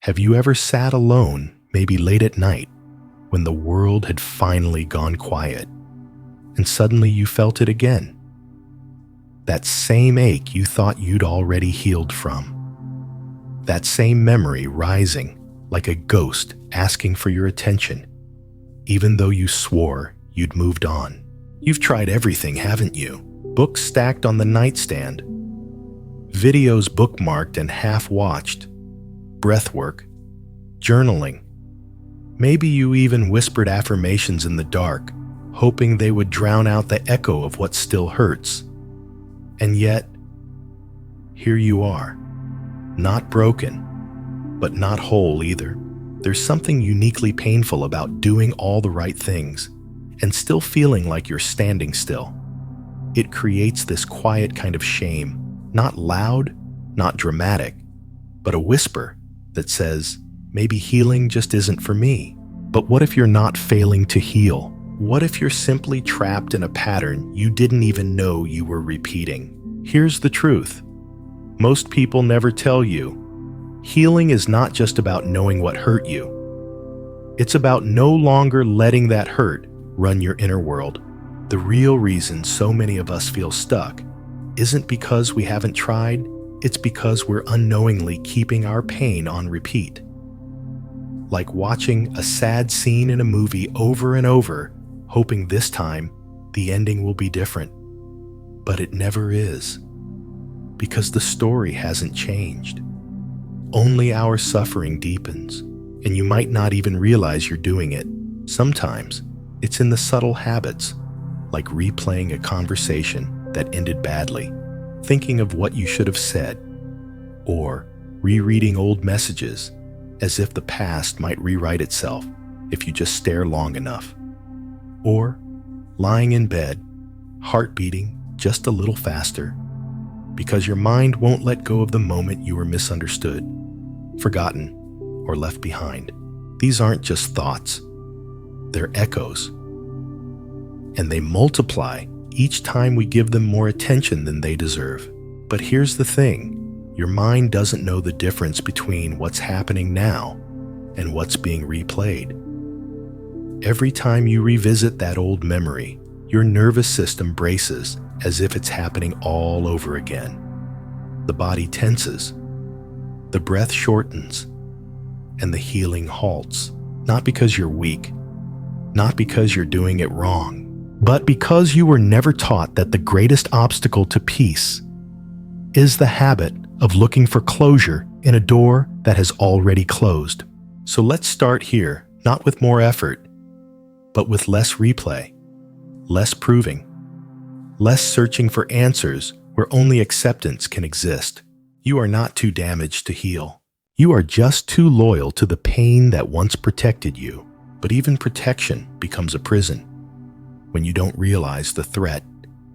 Have you ever sat alone, maybe late at night, when the world had finally gone quiet, and suddenly you felt it again? That same ache you thought you'd already healed from. That same memory rising like a ghost asking for your attention, even though you swore you'd moved on. You've tried everything, haven't you? Books stacked on the nightstand, videos bookmarked and half-watched, breathwork, journaling. Maybe you even whispered affirmations in the dark, hoping they would drown out the echo of what still hurts. And yet, here you are, not broken, but not whole either. There's something uniquely painful about doing all the right things and still feeling like you're standing still. It creates this quiet kind of shame, not loud, not dramatic, but a whisper that says, maybe healing just isn't for me. But what if you're not failing to heal? What if you're simply trapped in a pattern you didn't even know you were repeating? Here's the truth. Most people never tell you. Healing is not just about knowing what hurt you. It's about no longer letting that hurt run your inner world. The real reason so many of us feel stuck isn't because we haven't tried, it's because we're unknowingly keeping our pain on repeat. Like watching a sad scene in a movie over and over, hoping this time the ending will be different. But it never is, because the story hasn't changed. Only our suffering deepens, and you might not even realize you're doing it. Sometimes it's in the subtle habits, like replaying a conversation that ended badly, thinking of what you should have said, or rereading old messages as if the past might rewrite itself if you just stare long enough, or lying in bed, heart beating just a little faster, because your mind won't let go of the moment you were misunderstood, forgotten, or left behind. These aren't just thoughts, they're echoes. And they multiply each time we give them more attention than they deserve. But here's the thing, your mind doesn't know the difference between what's happening now and what's being replayed. Every time you revisit that old memory, your nervous system braces as if it's happening all over again. The body tenses, the breath shortens, and the healing halts. Not because you're weak, not because you're doing it wrong, but because you were never taught that the greatest obstacle to peace is the habit of looking for closure in a door that has already closed. So let's start here, not with more effort, but with less replay, less proving, less searching for answers where only acceptance can exist. You are not too damaged to heal. You are just too loyal to the pain that once protected you. But even protection becomes a prison when you don't realize the threat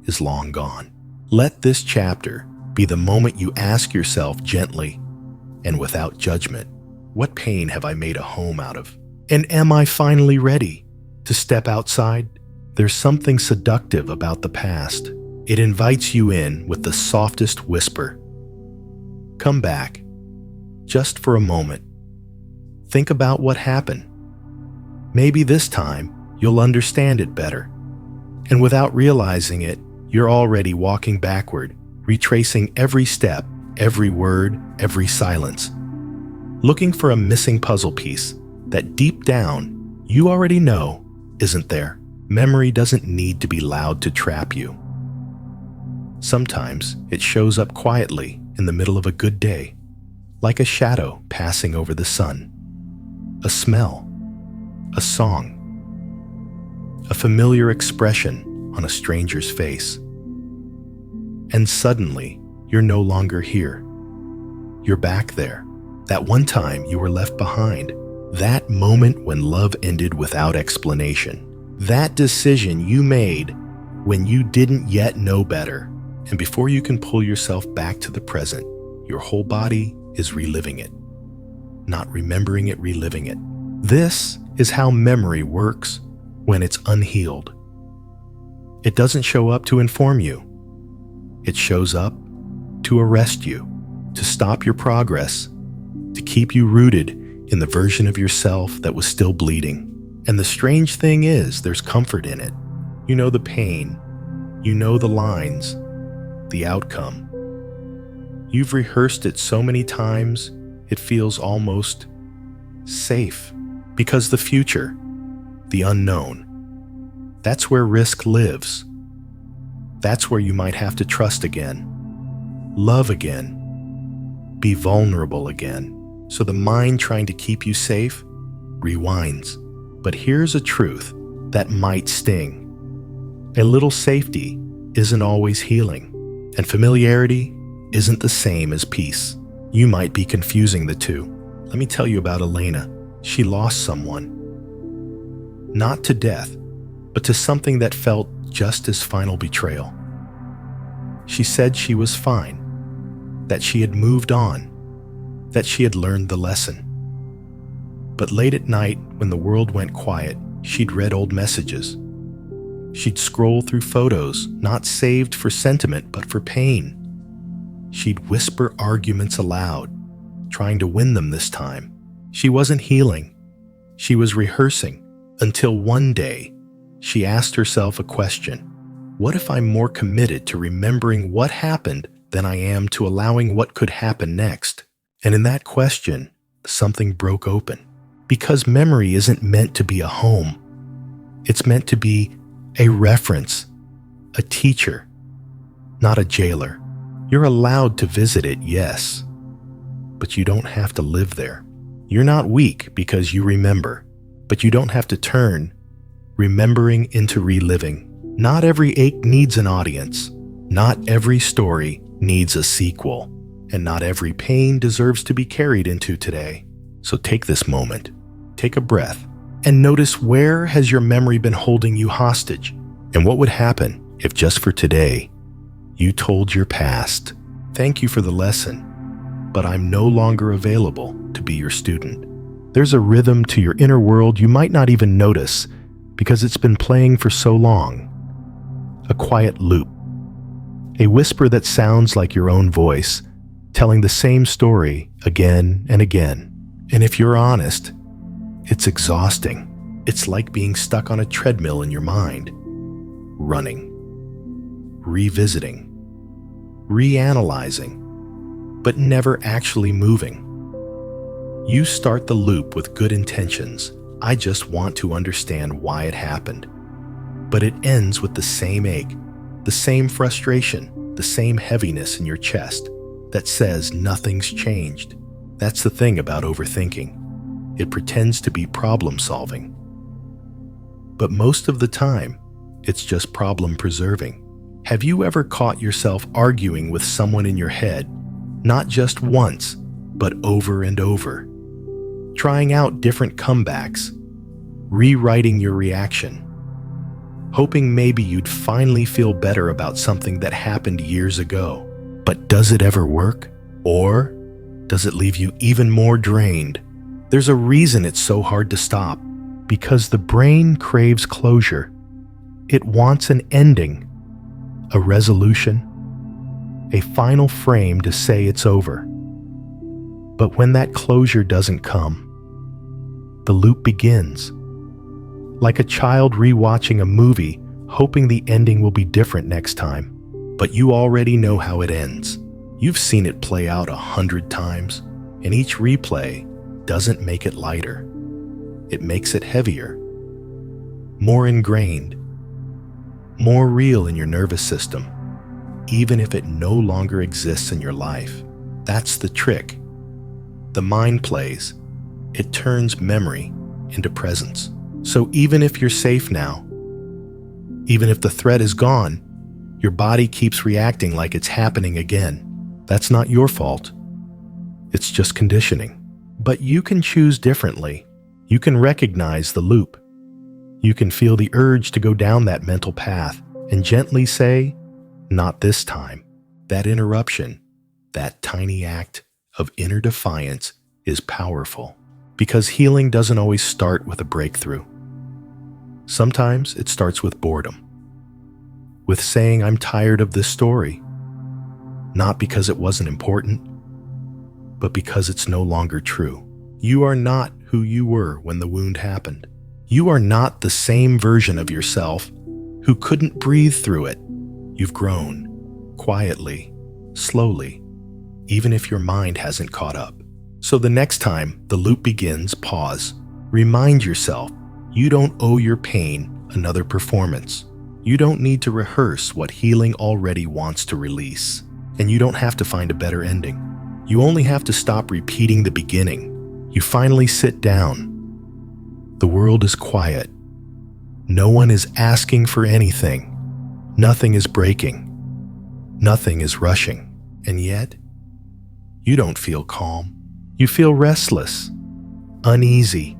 is long gone. Let this chapter be the moment you ask yourself gently and without judgment, what pain have I made a home out of? And am I finally ready to step outside? There's something seductive about the past. It invites you in with the softest whisper. Come back, just for a moment. Think about what happened. Maybe this time you'll understand it better. And without realizing it, you're already walking backward, retracing every step, every word, every silence, looking for a missing puzzle piece that deep down you already know isn't there. Memory doesn't need to be loud to trap you. Sometimes it shows up quietly in the middle of a good day, like a shadow passing over the sun, a smell, a song, a familiar expression on a stranger's face. And suddenly, you're no longer here. You're back there. That one time you were left behind. That moment when love ended without explanation. That decision you made when you didn't yet know better. And before you can pull yourself back to the present, your whole body is reliving it. Not remembering it, reliving it. This is how memory works when it's unhealed. It doesn't show up to inform you. It shows up to arrest you, to stop your progress, to keep you rooted in the version of yourself that was still bleeding. And the strange thing is, there's comfort in it. You know the pain. You know the lines, the outcome. You've rehearsed it so many times, it feels almost safe. Because the future, the unknown, that's where risk lives. That's where you might have to trust again, love again, be vulnerable again. So the mind trying to keep you safe rewinds. But here's a truth that might sting. A little safety isn't always healing, and familiarity isn't the same as peace. You might be confusing the two. Let me tell you about Elena. She lost someone. Not to death, but to something that felt just as final betrayal. She said she was fine, that she had moved on, that she had learned the lesson. But late at night, when the world went quiet, she'd read old messages. She'd scroll through photos, not saved for sentiment, but for pain. She'd whisper arguments aloud, trying to win them this time. She wasn't healing. She was rehearsing, until one day, she asked herself a question. What if I'm more committed to remembering what happened than I am to allowing what could happen next? And in that question, something broke open. Because memory isn't meant to be a home. It's meant to be a reference, a teacher, not a jailer. You're allowed to visit it, yes, but you don't have to live there. You're not weak because you remember, but you don't have to turn remembering into reliving. Not every ache needs an audience. Not every story needs a sequel. And not every pain deserves to be carried into today. So take this moment, take a breath, and notice where has your memory been holding you hostage, and what would happen if just for today, you told your past, thank you for the lesson, but I'm no longer available to be your student. There's a rhythm to your inner world you might not even notice because it's been playing for so long. A quiet loop, a whisper that sounds like your own voice, telling the same story again and again. And if you're honest, it's exhausting. It's like being stuck on a treadmill in your mind, running, revisiting, reanalyzing, but never actually moving. You start the loop with good intentions. I just want to understand why it happened. But it ends with the same ache, the same frustration, the same heaviness in your chest that says nothing's changed. That's the thing about overthinking. It pretends to be problem solving. But most of the time, it's just problem preserving. Have you ever caught yourself arguing with someone in your head, not just once, but over and over? Trying out different comebacks, rewriting your reaction, hoping maybe you'd finally feel better about something that happened years ago. But does it ever work? Or does it leave you even more drained? There's a reason it's so hard to stop. Because the brain craves closure. It wants an ending, a resolution, a final frame to say it's over. But when that closure doesn't come, the loop begins. Like a child rewatching a movie, hoping the ending will be different next time. But you already know how it ends. You've seen it play out 100 times, and each replay doesn't make it lighter. It makes it heavier, more ingrained, more real in your nervous system, even if it no longer exists in your life. That's the trick. The mind plays. It turns memory into presence. So even if you're safe now, even if the threat is gone, your body keeps reacting like it's happening again. That's not your fault. It's just conditioning. But you can choose differently. You can recognize the loop. You can feel the urge to go down that mental path and gently say, not this time. That interruption, that tiny act of inner defiance is powerful because healing doesn't always start with a breakthrough. Sometimes it starts with boredom, with saying I'm tired of this story, not because it wasn't important, but because it's no longer true. You are not who you were when the wound happened. You are not the same version of yourself who couldn't breathe through it. You've grown, quietly, slowly, even if your mind hasn't caught up. So the next time the loop begins, pause. Remind yourself you don't owe your pain another performance. You don't need to rehearse what healing already wants to release. And you don't have to find a better ending. You only have to stop repeating the beginning. You finally sit down. The world is quiet. No one is asking for anything. Nothing is breaking. Nothing is rushing. And yet, you don't feel calm. You feel restless, uneasy,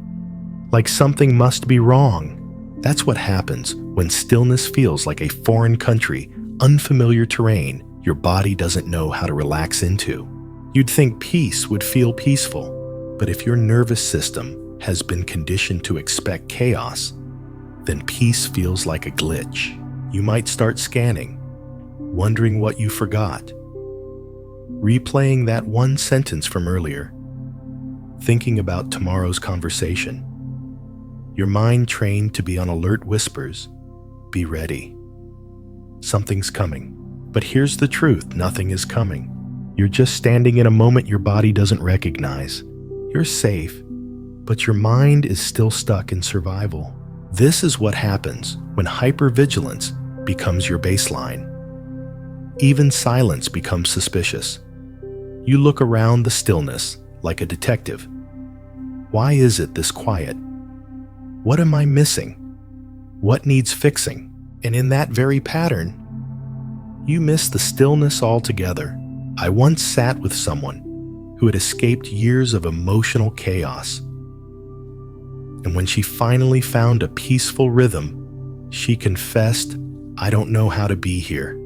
like something must be wrong. That's what happens when stillness feels like a foreign country, unfamiliar terrain your body doesn't know how to relax into. You'd think peace would feel peaceful, but if your nervous system has been conditioned to expect chaos, then peace feels like a glitch. You might start scanning, wondering what you forgot, replaying that one sentence from earlier, thinking about tomorrow's conversation. Your mind trained to be on alert whispers, be ready. Something's coming. But here's the truth, nothing is coming. You're just standing in a moment your body doesn't recognize. You're safe, but your mind is still stuck in survival. This is what happens when hypervigilance becomes your baseline. Even silence becomes suspicious. You look around the stillness like a detective. Why is it this quiet? What am I missing? What needs fixing? And in that very pattern, you miss the stillness altogether. I once sat with someone who had escaped years of emotional chaos. And when she finally found a peaceful rhythm, she confessed, "I don't know how to be here.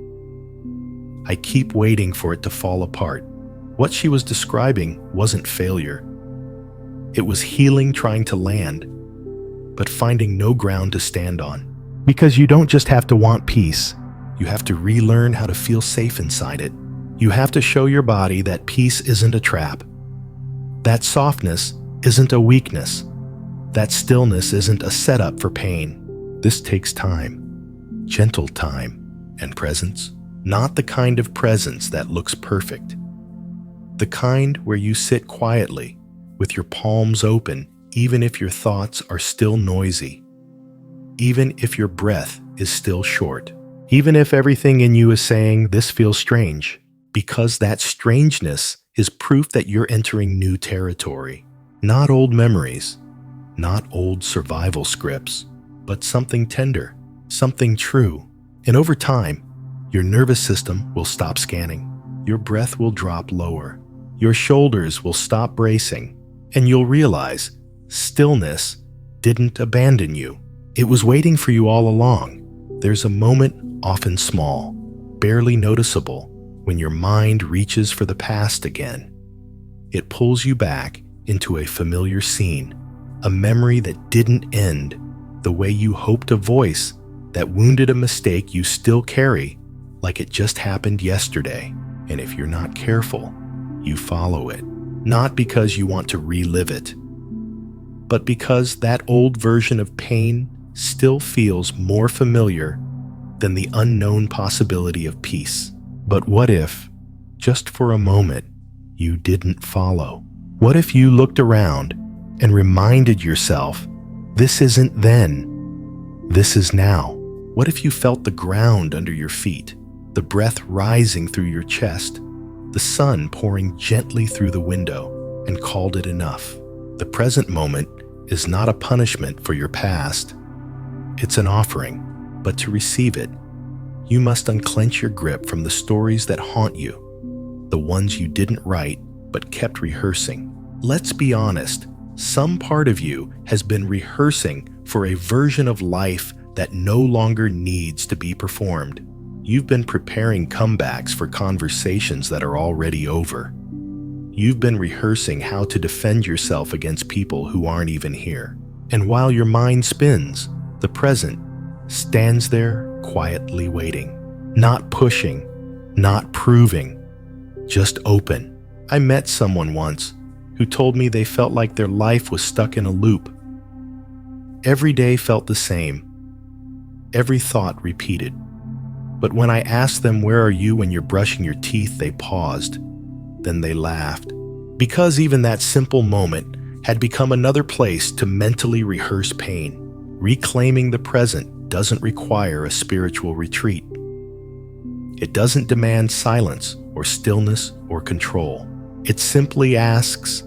I keep waiting for it to fall apart." What she was describing wasn't failure. It was healing trying to land, but finding no ground to stand on. Because you don't just have to want peace. You have to relearn how to feel safe inside it. You have to show your body that peace isn't a trap. That softness isn't a weakness. That stillness isn't a setup for pain. This takes time, gentle time, and presence. Not the kind of presence that looks perfect. The kind where you sit quietly, with your palms open, even if your thoughts are still noisy. Even if your breath is still short. Even if everything in you is saying, "This feels strange," because that strangeness is proof that you're entering new territory. Not old memories, not old survival scripts, but something tender, something true. And over time, your nervous system will stop scanning. Your breath will drop lower. Your shoulders will stop bracing, and you'll realize stillness didn't abandon you. It was waiting for you all along. There's a moment, often small, barely noticeable, when your mind reaches for the past again. It pulls you back into a familiar scene, a memory that didn't end the way you hoped, a voice that wounded a mistake you still carry like it just happened yesterday. And if you're not careful, you follow it, not because you want to relive it, but because that old version of pain still feels more familiar than the unknown possibility of peace. But what if, just for a moment, you didn't follow? What if you looked around and reminded yourself, this isn't then, this is now? What if you felt the ground under your feet, the breath rising through your chest, the sun pouring gently through the window, and called it enough? The present moment is not a punishment for your past. It's an offering, but to receive it, you must unclench your grip from the stories that haunt you, the ones you didn't write but kept rehearsing. Let's be honest, some part of you has been rehearsing for a version of life that no longer needs to be performed. You've been preparing comebacks for conversations that are already over. You've been rehearsing how to defend yourself against people who aren't even here. And while your mind spins, the present stands there quietly waiting, not pushing, not proving, just open. I met someone once who told me they felt like their life was stuck in a loop. Every day felt the same, every thought repeated. But when I asked them, "Where are you when you're brushing your teeth?" they paused. Then they laughed. Because even that simple moment had become another place to mentally rehearse pain. Reclaiming the present doesn't require a spiritual retreat. It doesn't demand silence or stillness or control. It simply asks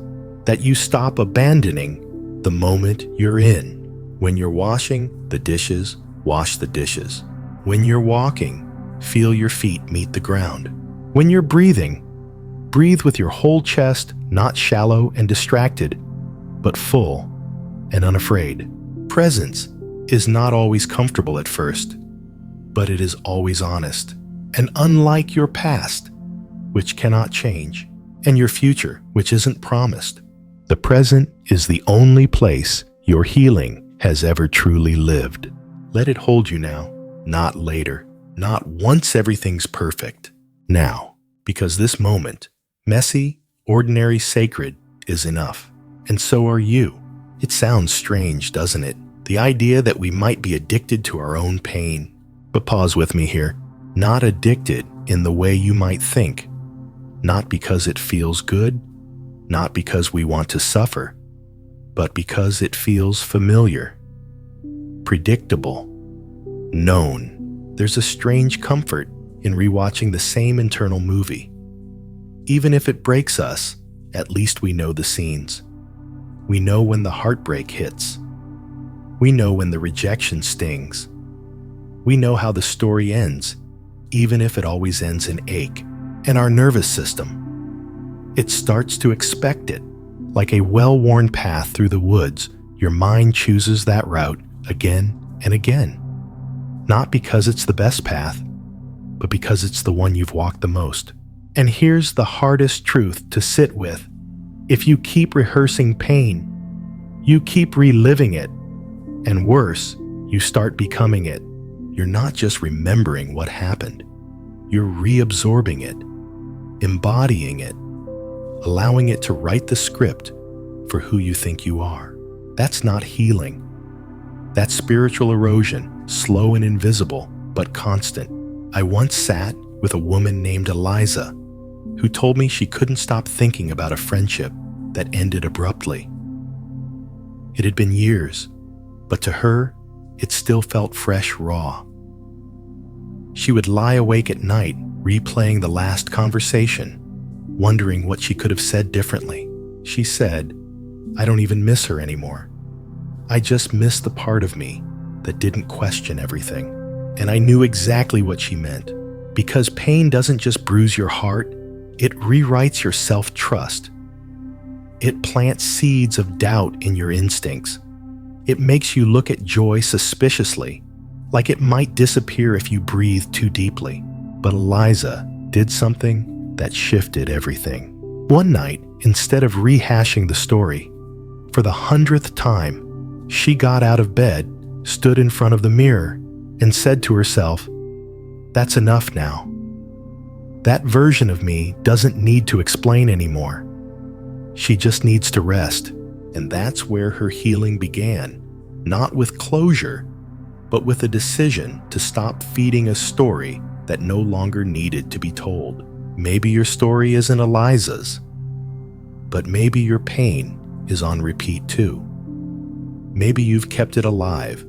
that you stop abandoning the moment you're in. When you're washing the dishes, wash the dishes. When you're walking, feel your feet meet the ground. When you're breathing, breathe with your whole chest, not shallow and distracted, but full and unafraid. Presence is not always comfortable at first, but it is always honest. And unlike your past, which cannot change, and your future, which isn't promised, the present is the only place your healing has ever truly lived. Let it hold you now, not later, not once everything's perfect. Now, because this moment, messy, ordinary, sacred, is enough. And so are you. It sounds strange, doesn't it? The idea that we might be addicted to our own pain. But pause with me here. Not addicted in the way you might think. Not because it feels good, not because we want to suffer, but because it feels familiar, predictable, known. There's a strange comfort in rewatching the same internal movie. Even if it breaks us, at least we know the scenes. We know when the heartbreak hits. We know when the rejection stings. We know how the story ends, even if it always ends in ache. And our nervous system, it starts to expect it. Like a well-worn path through the woods, your mind chooses that route again and again. Not because it's the best path, but because it's the one you've walked the most. And here's the hardest truth to sit with. If you keep rehearsing pain, you keep reliving it. And worse, you start becoming it. You're not just remembering what happened. You're reabsorbing it, embodying it, allowing it to write the script for who you think you are. That's not healing. That's spiritual erosion, slow and invisible, but constant. I once sat with a woman named Eliza, who told me she couldn't stop thinking about a friendship that ended abruptly. It had been years, but to her, it still felt fresh, raw. She would lie awake at night, replaying the last conversation, wondering what she could have said differently. She said, "I don't even miss her anymore. I just miss the part of me that didn't question everything." And I knew exactly what she meant, because pain doesn't just bruise your heart, it rewrites your self-trust. It plants seeds of doubt in your instincts. It makes you look at joy suspiciously, like it might disappear if you breathe too deeply. But Eliza did something that shifted everything. One night, instead of rehashing the story, for the 100th time, she got out of bed, stood in front of the mirror, and said to herself, "That's enough now. That version of me doesn't need to explain anymore. She just needs to rest." And that's where her healing began, not with closure, but with a decision to stop feeding a story that no longer needed to be told. Maybe your story isn't Eliza's, but maybe your pain is on repeat too. Maybe you've kept it alive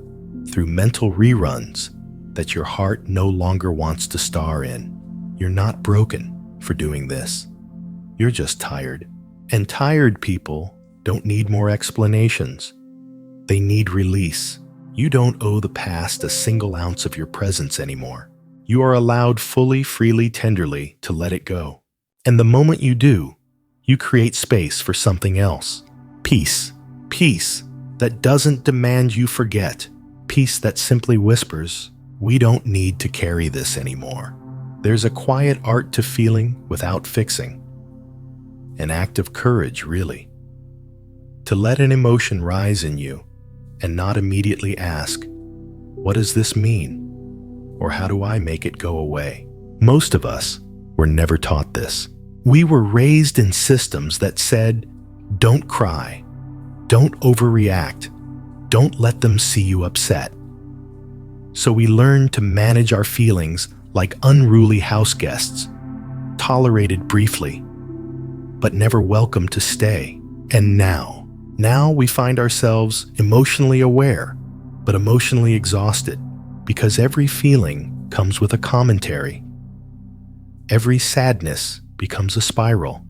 through mental reruns that your heart no longer wants to star in. You're not broken for doing this. You're just tired. And tired people don't need more explanations. They need release. You don't owe the past a single ounce of your presence anymore. You are allowed fully, freely, tenderly to let it go. And the moment you do, you create space for something else. Peace. Peace that doesn't demand you forget. Peace that simply whispers, "We don't need to carry this anymore." There's a quiet art to feeling without fixing. An act of courage, really. To let an emotion rise in you and not immediately ask, "What does this mean?" or "How do I make it go away?" Most of us were never taught this. We were raised in systems that said, Don't cry. Don't overreact. Don't let them see you upset. So we learn to manage our feelings like unruly house guests, tolerated briefly, but never welcome to stay. And now we find ourselves emotionally aware, but emotionally exhausted, because every feeling comes with a commentary. Every sadness becomes a spiral.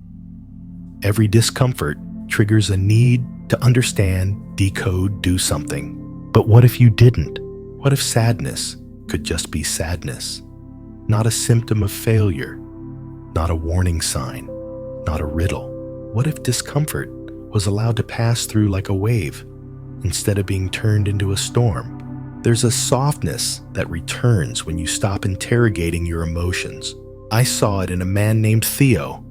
Every discomfort triggers a need to understand, decode, do something. But what if you didn't? What if sadness could just be sadness? Not a symptom of failure, not a warning sign, not a riddle. What if discomfort was allowed to pass through like a wave instead of being turned into a storm? There's a softness that returns when you stop interrogating your emotions. I saw it in a man named Theo,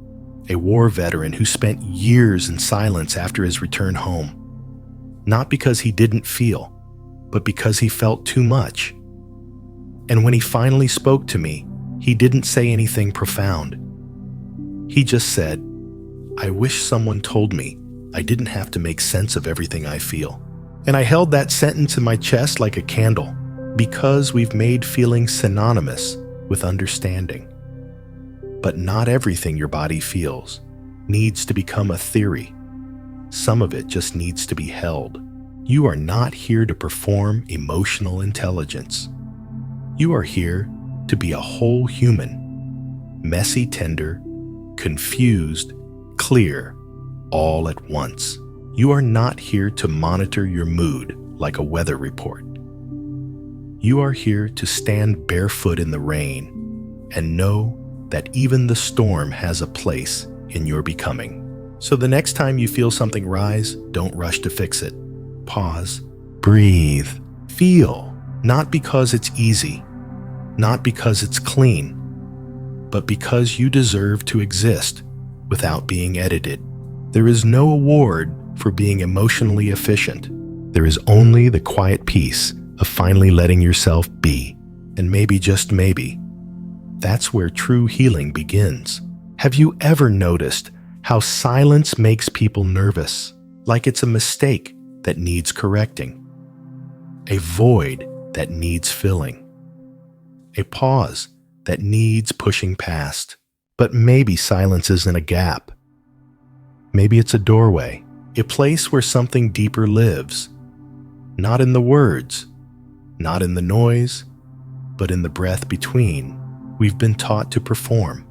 a war veteran who spent years in silence after his return home. Not because he didn't feel, but because he felt too much. And when he finally spoke to me, he didn't say anything profound. He just said, "I wish someone told me I didn't have to make sense of everything I feel." And I held that sentence in my chest like a candle, because we've made feeling synonymous with understanding. But not everything your body feels needs to become a theory. Some of it just needs to be held. You are not here to perform emotional intelligence. You are here to be a whole human, messy, tender, confused, clear, all at once. You are not here to monitor your mood like a weather report. You are here to stand barefoot in the rain and know that even the storm has a place in your becoming. So the next time you feel something rise, don't rush to fix it. Pause, breathe, feel, not because it's easy, not because it's clean, but because you deserve to exist without being edited. There is no award for being emotionally efficient. There is only the quiet peace of finally letting yourself be. And maybe, just maybe, that's where true healing begins. Have you ever noticed how silence makes people nervous? Like it's a mistake that needs correcting, a void that needs filling, a pause that needs pushing past. But maybe silence isn't a gap. Maybe it's a doorway, a place where something deeper lives. Not in the words, not in the noise, but in the breath between. We've been taught to perform,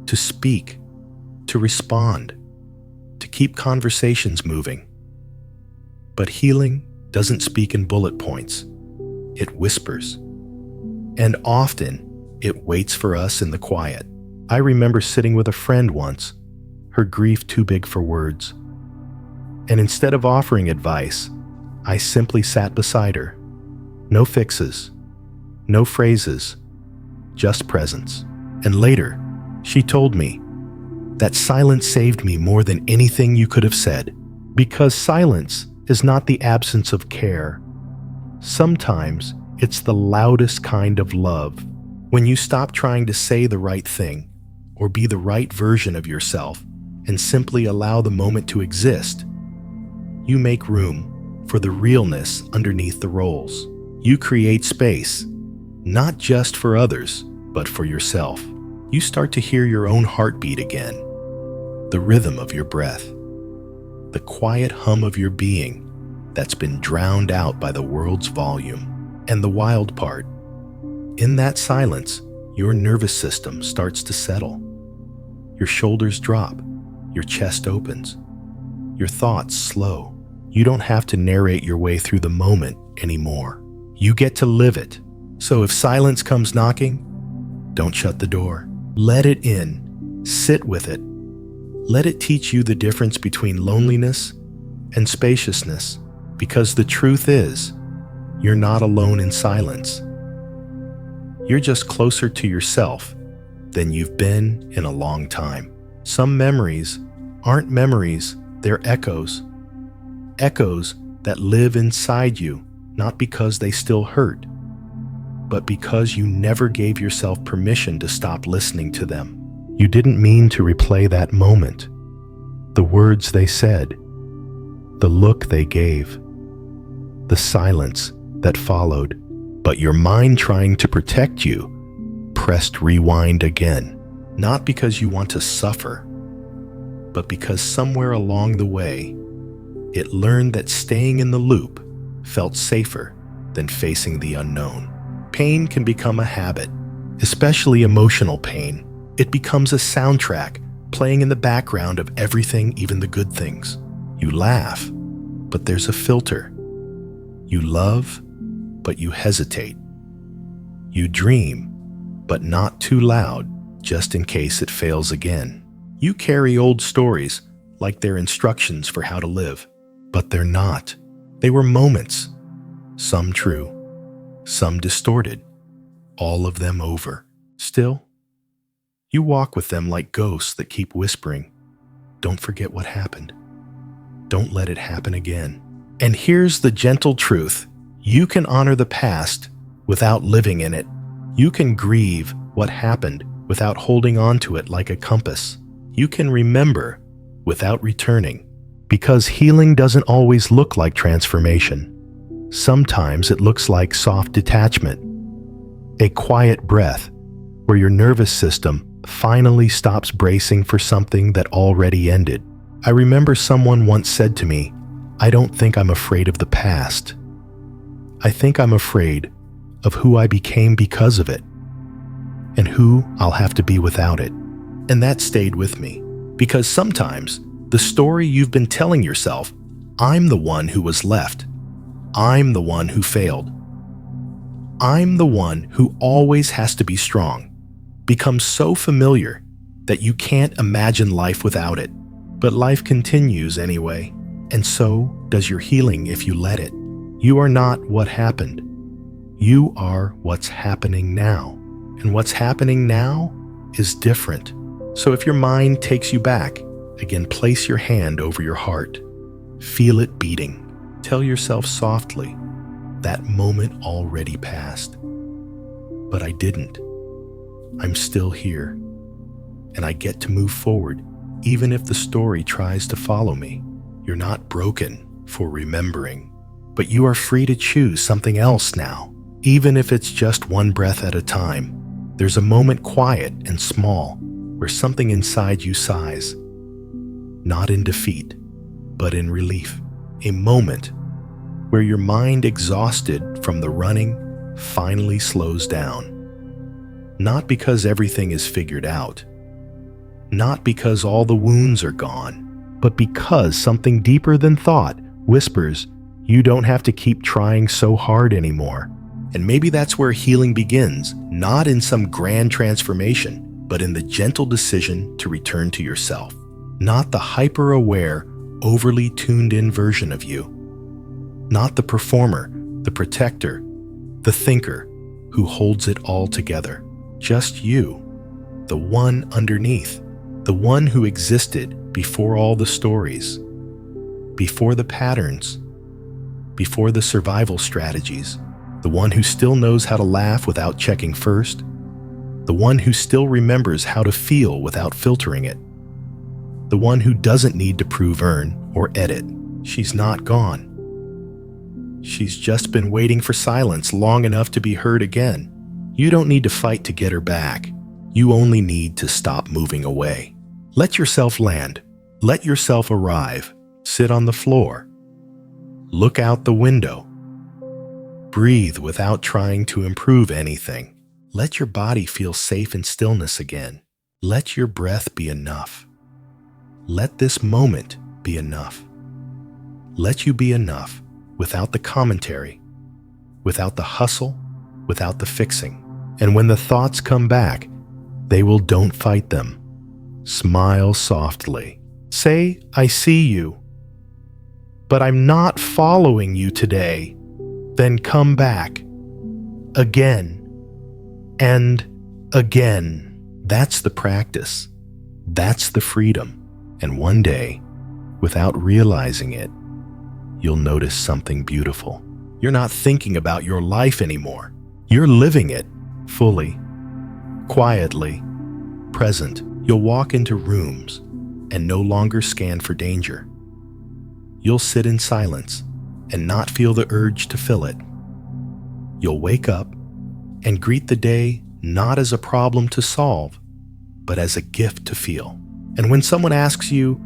to speak, to respond, to keep conversations moving. But healing doesn't speak in bullet points. It whispers. And often, it waits for us in the quiet. I remember sitting with a friend once, her grief too big for words. And instead of offering advice, I simply sat beside her. No fixes, no phrases, just presence. And later, she told me that silence saved me more than anything you could have said. Because silence is not the absence of care. Sometimes it's the loudest kind of love. When you stop trying to say the right thing or be the right version of yourself and simply allow the moment to exist, you make room for the realness underneath the roles. You create space, not just for others, but for yourself. You start to hear your own heartbeat again, the rhythm of your breath, the quiet hum of your being that's been drowned out by the world's volume. And the wild part, in that silence, your nervous system starts to settle. Your shoulders drop, your chest opens, your thoughts slow. You don't have to narrate your way through the moment anymore. You get to live it. So if silence comes knocking, don't shut the door. Let it in. Sit with it. Let it teach you the difference between loneliness and spaciousness. Because the truth is, you're not alone in silence. You're just closer to yourself than you've been in a long time. Some memories aren't memories, they're echoes. Echoes that live inside you, not because they still hurt, but because you never gave yourself permission to stop listening to them. You didn't mean to replay that moment, the words they said, the look they gave, the silence that followed. But your mind, trying to protect you, pressed rewind again, not because you want to suffer, but because somewhere along the way, it learned that staying in the loop felt safer than facing the unknown. Pain can become a habit, especially emotional pain. It becomes a soundtrack playing in the background of everything, even the good things. You laugh, but there's a filter. You love, but you hesitate. You dream, but not too loud, just in case it fails again. You carry old stories like they're instructions for how to live, but they're not. They were moments, some true, some distorted, all of them over. Still, you walk with them like ghosts that keep whispering, "Don't forget what happened. Don't let it happen again." And here's the gentle truth. You can honor the past without living in it. You can grieve what happened without holding on to it like a compass. You can remember without returning, because healing doesn't always look like transformation. Sometimes it looks like soft detachment, a quiet breath where your nervous system finally stops bracing for something that already ended. I remember someone once said to me, "I don't think I'm afraid of the past. I think I'm afraid of who I became because of it, and who I'll have to be without it." And that stayed with me, because sometimes the story you've been telling yourself, "I'm the one who was left. I'm the one who failed. I'm the one who always has to be strong," becomes so familiar that you can't imagine life without it. But life continues anyway, and so does your healing if you let it. You are not what happened. You are what's happening now. And what's happening now is different. So if your mind takes you back, again, place your hand over your heart. Feel it beating. Tell yourself softly, "That moment already passed. But I didn't. I'm still here. And I get to move forward, even if the story tries to follow me." You're not broken for remembering, but you are free to choose something else now, even if it's just one breath at a time. There's a moment, quiet and small, where something inside you sighs, not in defeat, but in relief. A moment where your mind, exhausted from the running, finally slows down. Not because everything is figured out, not because all the wounds are gone, but because something deeper than thought whispers, "You don't have to keep trying so hard anymore." And maybe that's where healing begins, not in some grand transformation, but in the gentle decision to return to yourself. Not the hyper-aware, overly tuned-in version of you. Not the performer, the protector, the thinker who holds it all together. Just you, the one underneath, the one who existed before all the stories, before the patterns, before the survival strategies, the one who still knows how to laugh without checking first, the one who still remembers how to feel without filtering it, the one who doesn't need to prove, earn, or edit. She's not gone. She's just been waiting for silence long enough to be heard again. You don't need to fight to get her back. You only need to stop moving away. Let yourself land. Let yourself arrive. Sit on the floor. Look out the window. Breathe without trying to improve anything. Let your body feel safe in stillness again. Let your breath be enough. Let this moment be enough. Let you be enough without the commentary, without the hustle, without the fixing. And when the thoughts come back, they will, don't fight them. Smile softly. Say, "I see you, but I'm not following you today." Then come back. Again. And again. That's the practice. That's the freedom. And one day, without realizing it, you'll notice something beautiful. You're not thinking about your life anymore. You're living it fully, quietly, present. You'll walk into rooms and no longer scan for danger. You'll sit in silence and not feel the urge to fill it. You'll wake up and greet the day not as a problem to solve, but as a gift to feel. And when someone asks you,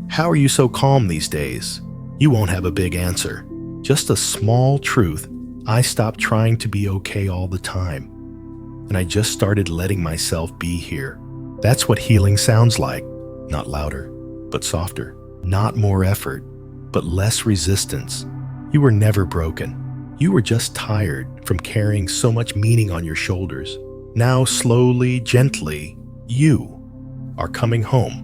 "How are you so calm these days?" you won't have a big answer. Just a small truth: I stopped trying to be okay all the time, and I just started letting myself be here. That's what healing sounds like. Not louder, but softer. Not more effort, but less resistance. You were never broken. You were just tired from carrying so much meaning on your shoulders. Now, slowly, gently, you are coming home.